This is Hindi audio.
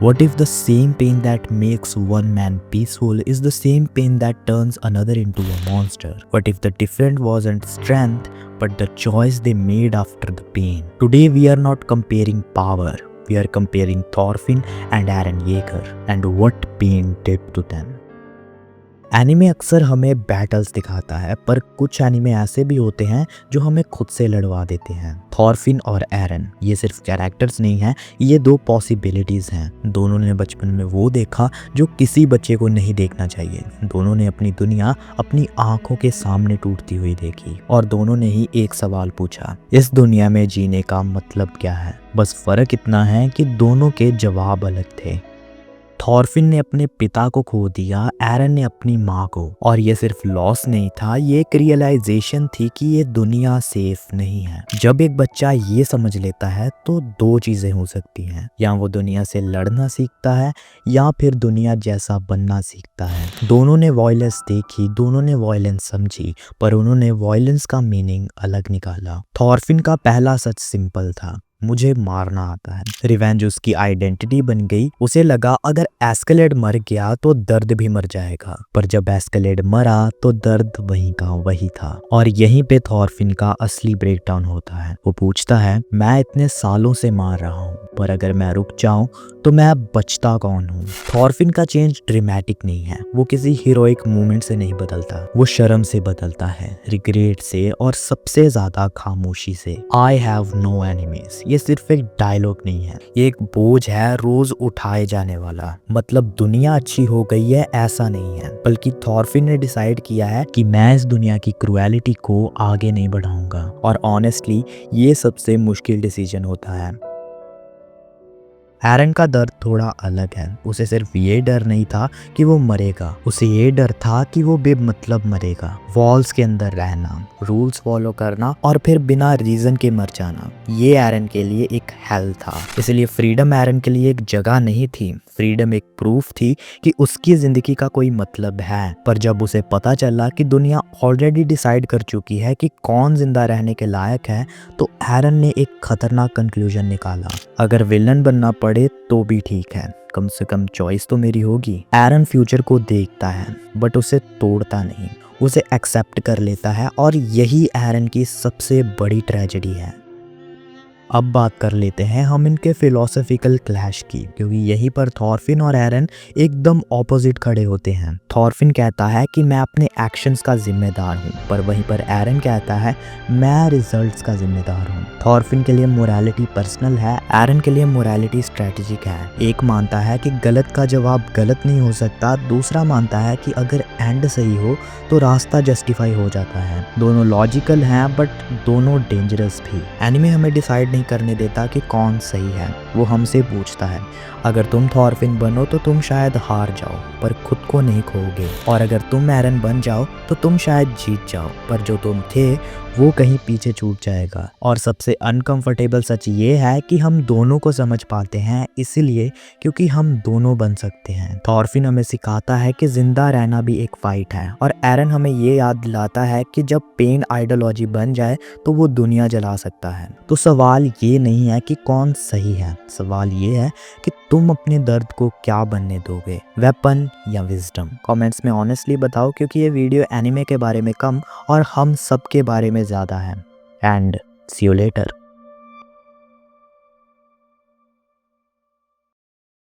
What if the same pain that makes one man peaceful is the same pain that turns another into a monster? What if the difference wasn't strength, but the choice they made after the pain? Today we are not comparing power. We are comparing Thorfinn and Eren Yeager and what pain did to them. Anime अक्सर हमें बैटल्स दिखाता है, पर कुछ एनिमे ऐसे भी होते हैं जो हमें खुद से लड़वा देते हैं। थॉरफिन और एरन ये सिर्फ कैरेक्टर्स नहीं हैं, ये दो पॉसिबिलिटीज़ हैं। दोनों ने बचपन में वो देखा जो किसी बच्चे को नहीं देखना चाहिए। दोनों ने अपनी दुनिया अपनी आंखों के सामने टूटती हुई देखी और दोनों ने ही एक सवाल पूछा, इस दुनिया में जीने का मतलब क्या है? बस फर्क इतना है कि दोनों के जवाब अलग थे। थॉरफिन ने अपने पिता को खो दिया, एरन ने अपनी माँ को। और ये सिर्फ लॉस नहीं था, ये एक रियलाइजेशन थी कि ये दुनिया सेफ नहीं है। जब एक बच्चा ये समझ लेता है तो दो चीजें हो सकती हैं, या वो दुनिया से लड़ना सीखता है या फिर दुनिया जैसा बनना सीखता है। दोनों ने वॉयलेंस देखी, दोनों ने वॉयलेंस समझी, पर उन्होंने वॉयलेंस का मीनिंग अलग निकाला। थॉरफिन का पहला सच सिंपल था, मुझे मारना आता है। रिवेंज उसकी आइडेंटिटी बन गई। उसे लगा अगर एस्केलेड मर गया तो दर्द भी मर जाएगा, पर जब एस्केलेड मरा तो दर्द वहीं का वही था। और यहीं पे थॉरफिन का असली ब्रेकडाउन होता है। वो पूछता है, मैं इतने सालों से मार रहा हूँ, पर अगर मैं रुक जाऊं तो मैं बचता कौन हूँ? थॉरफिन का चेंज ड्रामेटिक नहीं है, वो किसी हीरोइक मूवमेंट से नहीं बदलता, वो शर्म से बदलता है, रिग्रेट से, और सबसे ज्यादा खामोशी से। आई हैव नो एनिमीज ये सिर्फ एक डायलॉग नहीं है, ये एक बोझ है रोज उठाए जाने वाला। मतलब दुनिया अच्छी हो गई है ऐसा नहीं है, बल्कि थॉरफिन ने डिसाइड किया है कि मैं इस दुनिया की क्रुएलिटी को आगे नहीं बढ़ाऊंगा। और ऑनेस्टली ये सबसे मुश्किल डिसीजन होता है। एरन का दर्द थोड़ा अलग है। उसे सिर्फ ये डर नहीं था कि वो मरेगा, उसे ये डर था कि वो बेमतलब मरेगा। वॉल्स के अंदर रहना, रूल्स फॉलो करना और फिर बिना रीजन के मर जाना, ये एरन के लिए एक हेल था। इसलिए फ्रीडम एरन के लिए एक जगह नहीं थी, फ्रीडम एक प्रूफ थी कि उसकी जिंदगी का कोई मतलब है। पर जब उसे पता चला कि दुनिया ऑलरेडी डिसाइड कर चुकी है कि कौन जिंदा रहने के लायक है, तो एरन ने एक खतरनाक कंक्लूजन निकाला, अगर विलन बनना पड़े तो भी ठीक है, कम से कम चॉइस तो मेरी होगी। एरन फ्यूचर को देखता है बट उसे तोड़ता नहीं, उसे एक्सेप्ट कर लेता है, और यही एरन की सबसे बड़ी ट्रेजेडी है। अब बात कर लेते हैं हम इनके फिलोसॉफिकल क्लैश की, क्योंकि यहीं पर थॉरफिन और एरन एकदम ऑपोजिट खड़े होते हैं। थॉरफिन कहता है कि मैं अपने एक्शंस का जिम्मेदार हूँ, पर वहीं पर एरन कहता है मैं रिजल्ट्स का जिम्मेदार हूँ। थॉरफिन के लिए मोरालिटी पर्सनल है, एरन के लिए मोरालिटी स्ट्रेटेजिक है। एक मानता है कि गलत का जवाब गलत नहीं हो सकता, दूसरा मानता है कि अगर एंड सही हो तो रास्ता जस्टिफाई हो जाता है। दोनों लॉजिकल हैं बट दोनों डेंजरस भी। एनिमे हमें डिसाइड नहीं करने देता कि कौन सही है, वो हमसे पूछता है, अगर तुम थॉरफिन बनो तो तुम शायद हार जाओ पर खुद को नहीं खोओगे, और अगर तुम एरन बन जाओ तो तुम शायद जीत जाओ, पर जो तुम थे वो कहीं पीछे छूट जाएगा। और सबसे अनकंफर्टेबल सच ये है कि हम दोनों को समझ पाते हैं इसलिए क्योंकि हम दोनों बन सकते हैं। थॉरफिन हमें सिखाता है कि जिंदा रहना भी एक फाइट है, और एरन हमें ये याद दिलाता है कि जब पेन आइडियोलॉजी बन जाए तो वो दुनिया जला सकता है। तो सवाल ये नहीं है कि कौन सही है, सवाल ये है कि तुम अपने दर्द को क्या बनने दोगे, वेपन या विजडम? कमेंट्स में ऑनेस्टली बताओ, क्योंकि ये वीडियो एनिमे के बारे में कम और हम सब के बारे में ज़्यादा है। And see you letter.